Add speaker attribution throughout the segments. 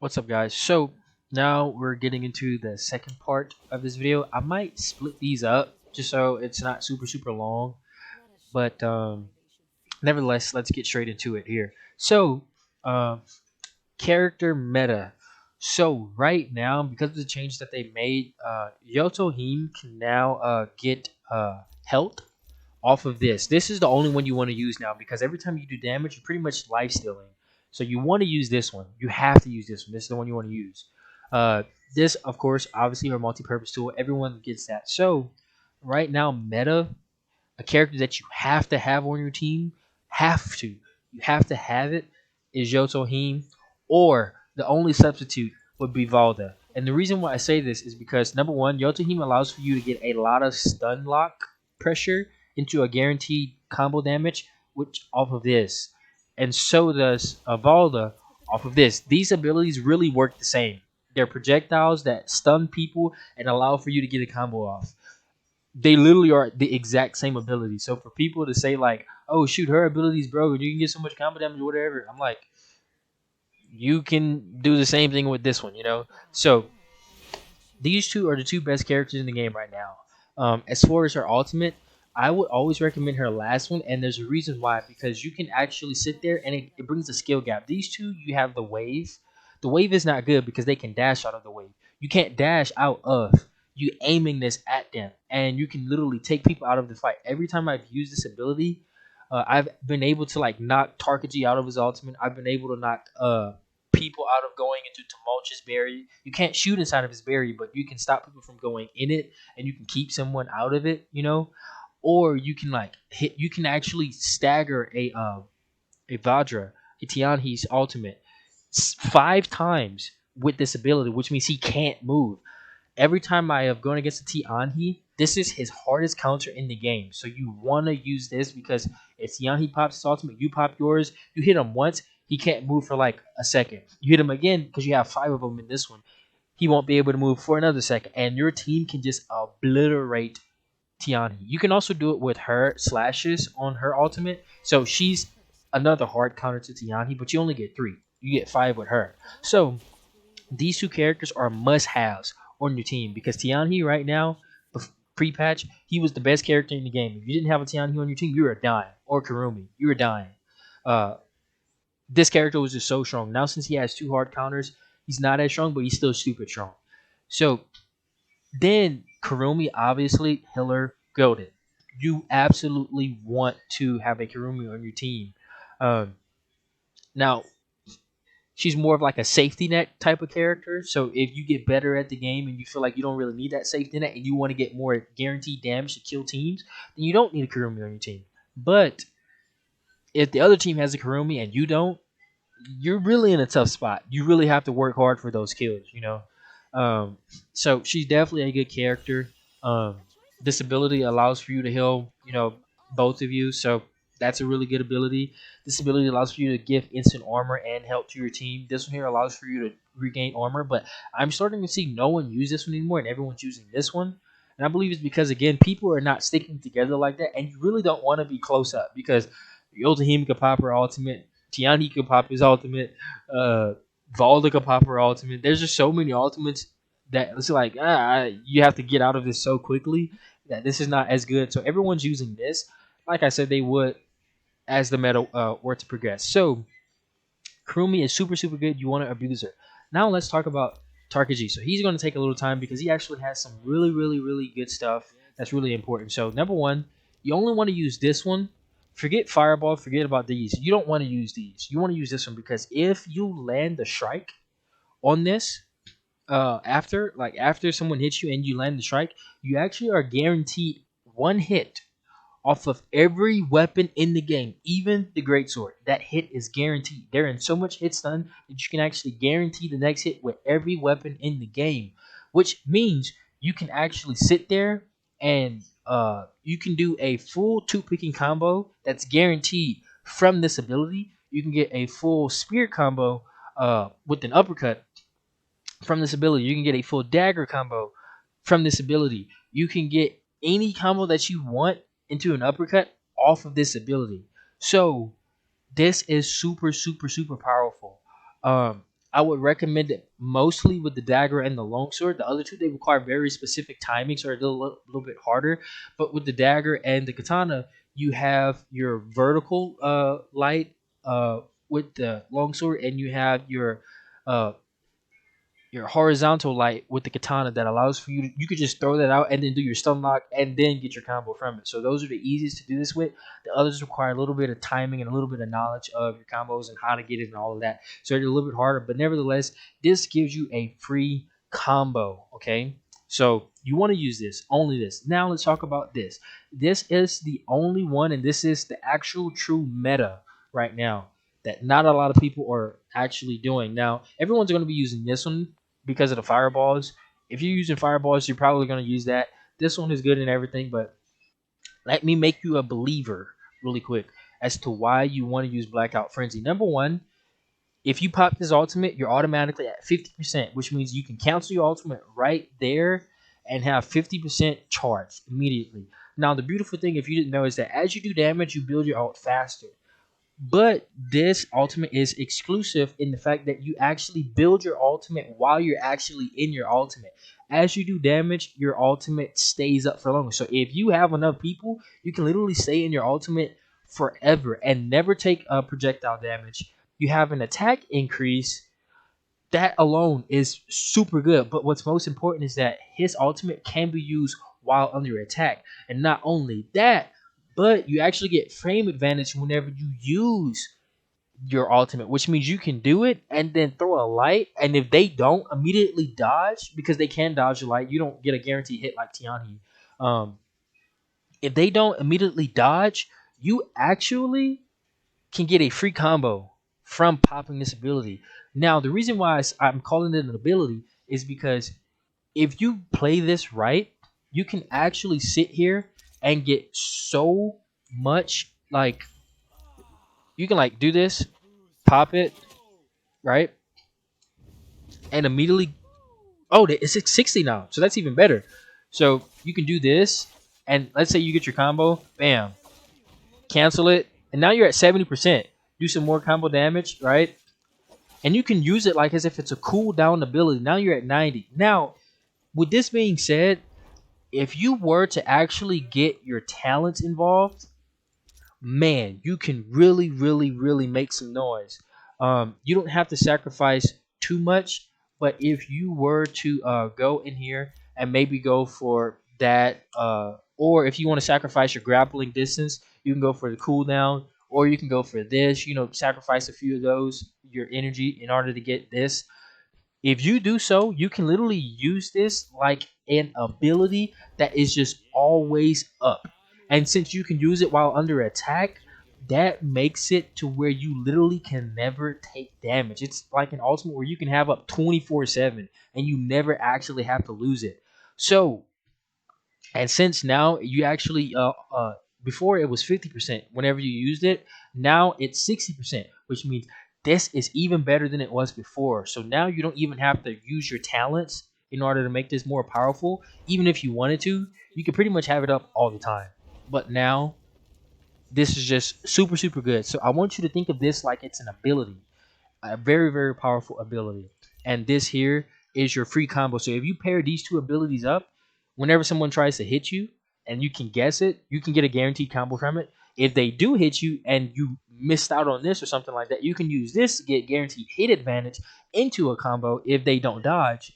Speaker 1: What's up, guys? So now we're getting into the second part of this video. I might split these up just so it's not super long, but nevertheless, let's get straight into it here. So, uh, character meta. So right now, because of the change that they made, Yoto Hime can now get health off of this. This is the only one you want to use now because every time you do damage, you're pretty much life stealing. So you want to use this one. You have to use this one. This is the one you want to use. Uh, this, of course, obviously, a multi-purpose tool. Everyone gets that. So right now, meta, a character that you have to have on your team, you have to have it, is Yotohime, or the only substitute would be Valda. And the reason why I say this is because number one, Yotohime allows for you to get a lot of stun lock pressure into a guaranteed combo damage, which off of this, and so does Valda off of this. These abilities really work the same. They're projectiles that stun people and allow for you to get a combo off. They literally are the exact same ability. So for people to say like, "Oh shoot, her ability is broken. You can get so much combo damage, or whatever," I'm like, you can do the same thing with this one, you know. So these two are the two best characters in the game right now. As far as her ultimate, I would always recommend her last one, and there's a reason why. Because you can actually sit there and it brings a skill gap. These two, you have the wave. The wave is not good because they can dash out of the wave. You can't dash out of you aiming this at them, and you can literally take people out of the fight. Every time I've used this ability, I've been able to like knock Tarka out of his ultimate. I've been able to knock people out of going into Temulch's berry. You can't shoot inside of his berry, but you can stop people from going in it, and you can keep someone out of it. You know, or you can like hit. You can actually stagger a Vadra, a Tianhai's ultimate, 5 times with this ability, which means he can't move. Every time I have gone against a Tianhai, this is his hardest counter in the game. So you want to use this because if Tianhai pops his ultimate, you pop yours. You hit him once, he can't move for like a second. You hit him again because you have 5 of them in this one. He won't be able to move for another second, and your team can just obliterate Tianhai. You can also do it with her slashes on her ultimate. So she's another hard counter to Tianhai, but you only get 3. You get 5 with her. So these two characters are must-haves on your team because Tianhai right now, pre-patch, he was the best character in the game. If you didn't have a Tianhai on your team, you were dying. Or Kurumi, you were dying. Uh, this character was just so strong. Now since he has 2 hard counters, he's not as strong, but he's still stupid strong. So then Kurumi, obviously, Hiller, goaded. You absolutely want to have a Kurumi on your team. Um, now she's more of like a safety net type of character. So if you get better at the game and you feel like you don't really need that safety net and you want to get more guaranteed damage to kill teams, then you don't need a Kurumi on your team. But if the other team has a Kurumi and you don't, you're really in a tough spot. You really have to work hard for those kills, you know. Um, so she's definitely a good character. Um, this ability allows for you to heal, you know, both of you. So that's a really good ability. This ability allows for you to give instant armor and help to your team. This one here allows for you to regain armor, but I'm starting to see no one use this one anymore, and everyone's using this one. And I believe it's because again, people are not sticking together like that, and you really don't want to be close up because Yotahime could pop her ultimate, Tianhai could pop his ultimate, uh, Valda could pop her ultimate. There's just so many ultimates that it's like you have to get out of this so quickly that this is not as good. So everyone's using this. Like I said, they would as the meta were to progress. So Kurumi is super good. You want to abuse her. Now let's talk about Tarka. So he's going to take a little time because he actually has some really good stuff that's really important. So number one, you only want to use this one. Forget Fireball. Forget about these. You don't want to use these. You want to use this one because if you land the strike on this, after someone hits you and you land the strike, you actually are guaranteed 1 hit off of every weapon in the game, even the greatsword. That hit is guaranteed. They're in so much hit stun that you can actually guarantee the next hit with every weapon in the game, which means you can actually sit there and you can do a full 2 picking combo that's guaranteed from this ability. You can get a full spear combo with an uppercut from this ability. You can get a full dagger combo from this ability. You can get any combo that you want into an uppercut off of this ability. So this is super powerful. I would recommend it mostly with the dagger and the longsword. The other two, they require very specific timings, or a little bit harder. But with the dagger and the katana, you have your vertical light with the longsword, and you have uh, your horizontal light with the katana that allows for you could just throw that out and then do your stun lock and then get your combo from it. So those are the easiest to do this with. The others require a little bit of timing and a little bit of knowledge of your combos and how to get it and all of that. So they're a little bit harder, but nevertheless, this gives you a free combo. Okay. So you want to use this, only this. Now let's talk about this. This is the only one, and this is the actual true meta right now that not a lot of people are actually doing. Now, everyone's going to be using this one because of the fireballs. If you're using fireballs, you're probably going to use that. This one is good and everything, but let me make you a believer really quick as to why you want to use Blackout Frenzy. Number one, if you pop this ultimate, you're automatically at 50%, which means you can cancel your ultimate right there and have 50% charged immediately. Now, the beautiful thing, if you didn't know, is that as you do damage, you build your ult faster. But this ultimate is exclusive in the fact that you actually build your ultimate while you're actually in your ultimate. As you do damage, your ultimate stays up for longer. So if you have enough people, you can literally stay in your ultimate forever and never take projectile damage. You have an attack increase. That alone is super good. But what's most important is that his ultimate can be used while under attack. And not only that, but you actually get frame advantage whenever you use your ultimate, which means you can do it and then throw a light. And if they don't immediately dodge, because they can dodge a light, you don't get a guaranteed hit like Tianhai. Um, if they don't immediately dodge, you actually can get a free combo from popping this ability. Now, the reason why I'm calling it an ability is because if you play this right, you can actually sit here and get so much, like, you can like do this, pop it, right? And immediately, oh, it's 60 now. So that's even better. So you can do this, and let's say you get your combo, bam, cancel it, and now you're at 70%. Do some more combo damage, right? And you can use it like as if it's a cooldown ability. Now you're at 90. Now, with this being said, if you were to actually get your talents involved, man, you can really, really, really make some noise. You don't have to sacrifice too much, but if you were to go in here and maybe go for that, or if you want to sacrifice your grappling distance, you can go for the cooldown, or you can go for this. You know, sacrifice a few of those your energy in order to get this. If you do so, you can literally use this like an ability that is just always up. And since you can use it while under attack, that makes it to where you literally can never take damage. It's like an ultimate where you can have up 24/7 and you never actually have to lose it. So, and since now you actually before it was 50% whenever you used it, now it's 60%, which means this is even better than it was before. So now you don't even have to use your talents in order to make this more powerful. Even if you wanted to, you can pretty much have it up all the time. But now this is just super super good. So I want you to think of this like it's an ability, a very very powerful ability, and this here is your free combo. So if you pair these two abilities up, whenever someone tries to hit you and you can guess it, you can get a guaranteed combo from it. If they do hit you and you missed out on this or something like that, you can use this to get guaranteed hit advantage into a combo if they don't dodge,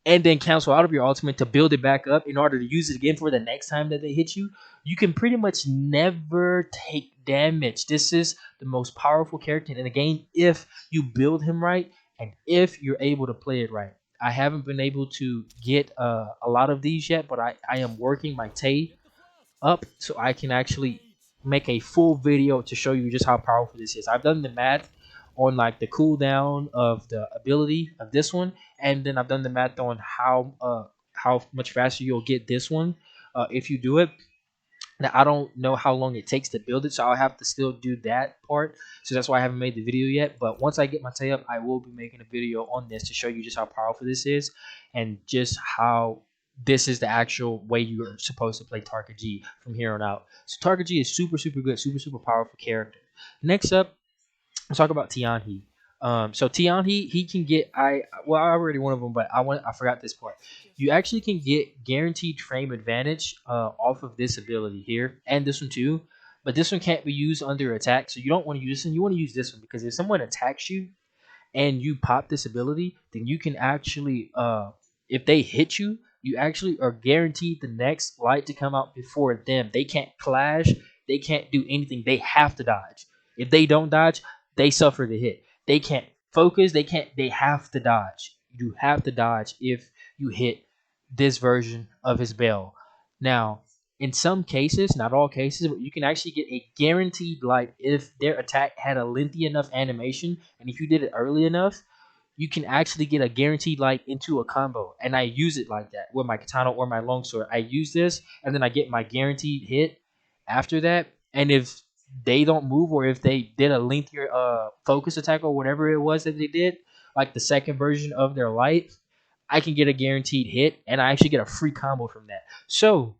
Speaker 1: and then cancel out of your ultimate to build it back up in order to use it again for the next time that they hit you. You can pretty much never take damage. This is the most powerful character in the game if you build him right and if you're able to play it right. I haven't been able to get a lot of these yet, but I am working my Tay up so I can actually make a full video to show you just how powerful this is. I've done the math on like the cooldown of the ability of this one, and then I've done the math on how much faster you'll get this one if you do it. Now I don't know how long it takes to build it, so I'll have to still do that part. So that's why I haven't made the video yet. But once I get my tay up, I will be making a video on this to show you just how powerful this is and just how this is the actual way you are supposed to play Tarka G from here on out. So Tarka G is super super good, super super powerful character. Next up, let's talk about Tianhai. So Tianhai, he can get I already one of them, but I forgot this part. You actually can get guaranteed frame advantage off of this ability here, and this one too. But this one can't be used under attack, so you don't want to use this one. You want to use this one because if someone attacks you and you pop this ability, then you can actually, if they hit you, you actually are guaranteed the next light to come out before them. They can't clash, they can't do anything. They have to dodge. If they don't dodge, they suffer the hit. They can't focus. They can't. They have to dodge. You have to dodge if you hit this version of his bell. Now, in some cases, not all cases, but you can actually get a guaranteed light if their attack had a lengthy enough animation, and if you did it early enough, you can actually get a guaranteed light into a combo. And I use it like that with my katana or my longsword. I use this, and then I get my guaranteed hit after that. And if they don't move, or if they did a lengthier focus attack or whatever it was that they did, like the second version of their light, I can get a guaranteed hit, and I actually get a free combo from that. So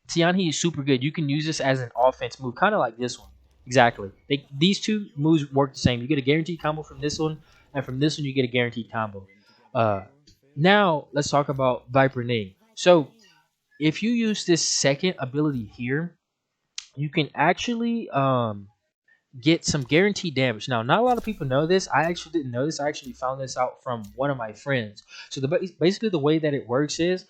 Speaker 1: Tianhai is super good. You can use this as an offense move, kind of like this one. Exactly. These two moves work the same. You get a guaranteed combo from this one, and from this one you get a guaranteed combo. Uh, Now let's talk about Viper Ning. So if you use this second ability here, you can actually get some guaranteed damage. Now, not a lot of people know this. I actually didn't know this. I actually found this out from one of my friends. So basically the way that it works is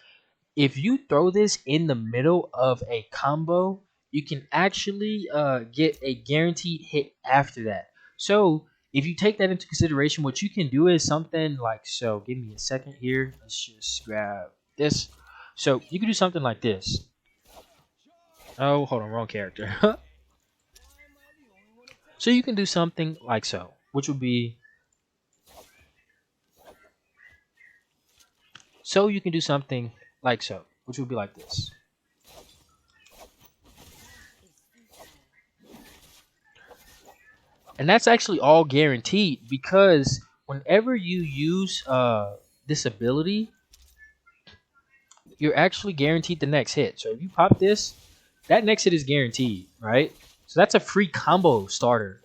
Speaker 1: if you throw this in the middle of a combo, you can actually get a guaranteed hit after that. So if you take that into consideration, what you can do is something like so. Give me a second here. Let's just grab this. So you can do something like this. Oh, hold on, wrong character. So you can do something like so, which would be so you can do something like so, which would be like this. And that's actually all guaranteed because whenever you use this ability, you're actually guaranteed the next hit. So if you pop this, that next hit is guaranteed, right? So that's a free combo starter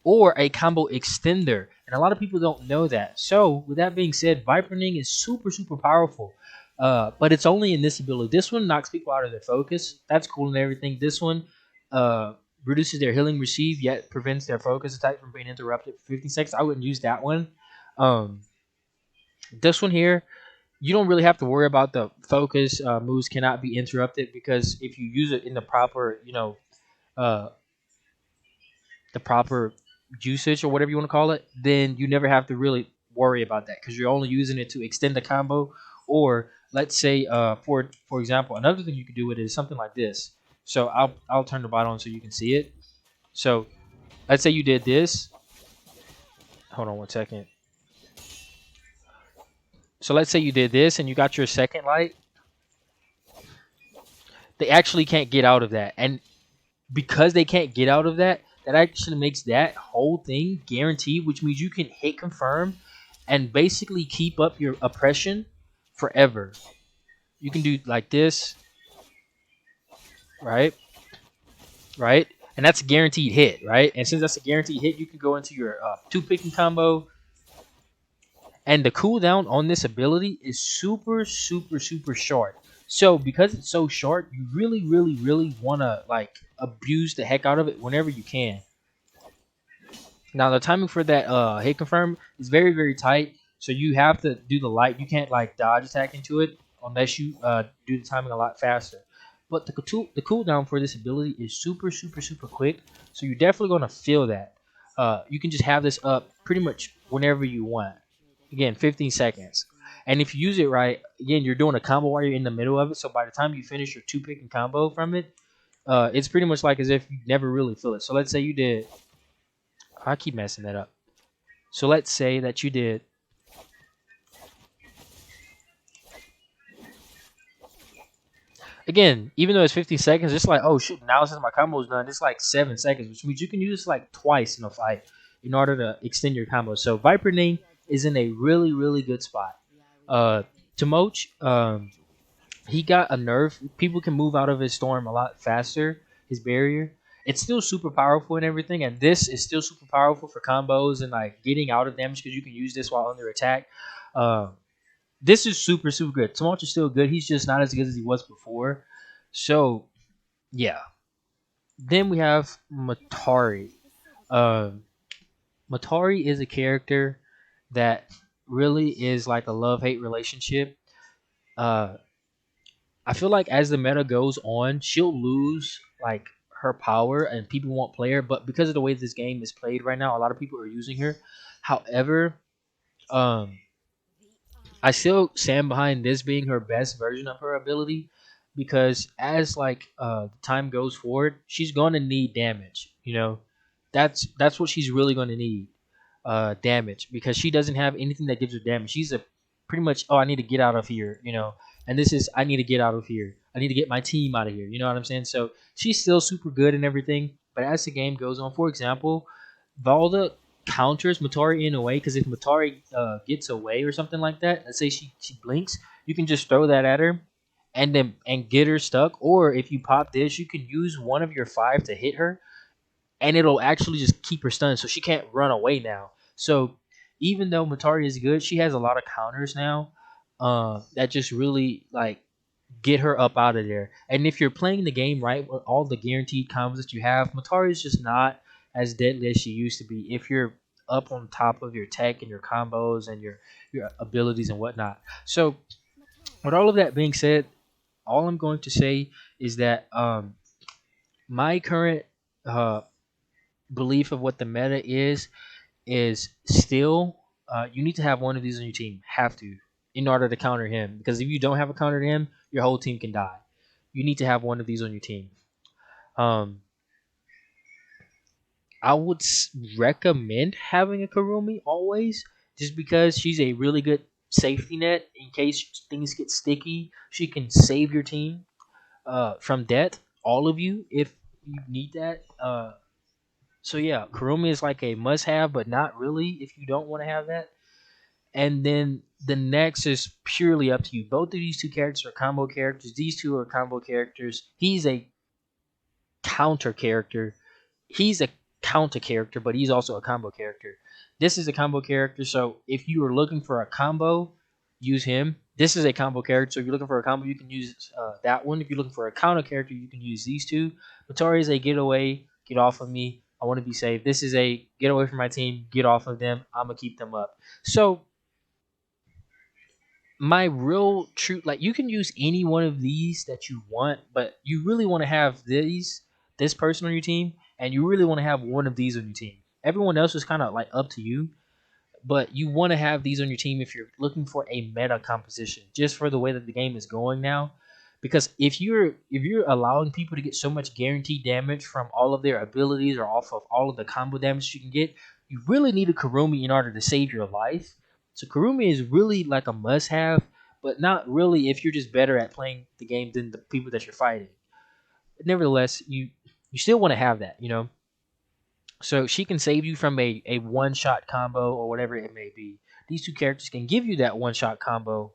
Speaker 1: or a combo extender. And a lot of people don't know that. So with that being said, Viperning is super, super powerful. But it's only in this ability. This one knocks people out of their focus. That's cool and everything. This one reduces their healing receive, yet prevents their focus attack from being interrupted for 15 seconds. I wouldn't use that one. Um, this one here, you don't really have to worry about the focus moves cannot be interrupted because if you use it in the proper, uh, the proper usage or whatever you want to call it, then you never have to really worry about that because you're only using it to extend the combo. Or let's say, for example, another thing you could do with it is something like this. So I'll turn the bot on so you can see it. So let's say you did this. Hold on one second. So let's say you did this and you got your second light. They actually can't get out of that, and because they can't get out of that, that actually makes that whole thing guaranteed, which means you can hit confirm and basically keep up your oppression forever. You can do like this, right? Right? And that's a guaranteed hit, right? And since that's a guaranteed hit, you can go into your two picking combo. And the cooldown on this ability is super, super, super short. So because it's so short, you really, really, really want to like abuse the heck out of it whenever you can. Now the timing for that hit confirm is very, very tight. So you have to do the light. You can't like dodge attack into it unless you do the timing a lot faster. But the cooldown for this ability is super, super, super quick. So you're definitely gonna feel that. You can just have this up pretty much whenever you want. Again, 15 seconds. And if you use it right, again, you're doing a combo while you're in the middle of it. So by the time you finish your two pick and combo from it, it's pretty much like as if you never really feel it. So let's say you did. I keep messing that up. So let's say that you did. Again, even though it's 15 seconds, it's like, oh shoot, now since my combo is done, it's like 7 seconds, which means you can use this like twice in a fight in order to extend your combo. So Viper Ning is in a really, really good spot. Temulch, he got a nerf. People can move out of his storm a lot faster, his barrier. it's still super powerful and everything, and this is still super powerful for combos and like getting out of damage because you can use this while under attack. Uh, this is super super good. Temulch is still good. He's just not as good as he was before. So yeah. Then we have Matari. Um, Matari is a character that really is like a love hate relationship. Uh, I feel like as the meta goes on, she'll lose like her power and people won't play her. But because of the way this game is played right now, a lot of people are using her. However, um, I still stand behind this being her best version of her ability because as like time goes forward, she's gonna need damage. You know, that's what she's really gonna need, damage, because she doesn't have anything that gives her damage. She's a pretty much, oh, I need to get out of here, you know, and this is, I need to get out of here. I need to get my team out of here. You know what I'm saying? So she's still super good and everything, but as the game goes on, for example, Valda counters Matari in a way, because if Matari gets away or something like that, let's say she blinks, you can just throw that at her and get her stuck. Or if you pop this, you can use one of your 5 to hit her, and it'll actually just keep her stunned, so she can't run away now. So even though Matari is good, she has a lot of counters now that just really like get her up out of there. And if you're playing the game right with all the guaranteed combos that you have, Matari is just not as deadly as she used to be if you're up on top of your tech and your combos and your abilities and whatnot. So with all of that being said, all I'm going to say is that my current uh, belief of what the meta is still, you need to have one of these on your team. Have to, in order to counter him. Because if you don't have a counter to him, your whole team can die. You need to have one of these on your team. Um, I would recommend having a Kurumi always, just because she's a really good safety net in case things get sticky. She can save your team from death, all of you, if you need that. So yeah, Kurumi is like a must-have, but not really if you don't want to have that. And then the next is purely up to you. Both of these two characters are combo characters. These two are combo characters. He's a counter character. He's a counter character, but he's also a combo character. This is a combo character, so if you are looking for a combo, use him. This is a combo character, so if you're looking for a combo, you can use that one. If you're looking for a counter character, you can use these two. Matari is a get away, get off of me. I want to be safe. This is a get away from my team, get off of them. I'm gonna keep them up. So my real true, like, you can use any one of these that you want, but you really want to have this person on your team, and you really want to have one of these on your team. Everyone else is kind of like up to you, but you want to have these on your team if you're looking for a meta composition, just for the way that the game is going now. Because if you're allowing people to get so much guaranteed damage from all of their abilities or off of all of the combo damage you can get, you really need a Kurumi in order to save your life. So Kurumi is really like a must-have, but not really if you're just better at playing the game than the people that you're fighting. But nevertheless, you still want to have that, you know. So she can save you from a one-shot combo or whatever it may be. These two characters can give you that one-shot combo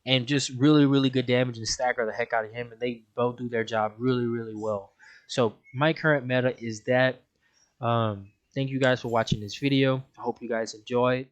Speaker 1: and just really, really good damage and stagger the heck out of him, and they both do their job really, really well. So my current meta is that. Thank you guys for watching this video. I hope you guys enjoyed.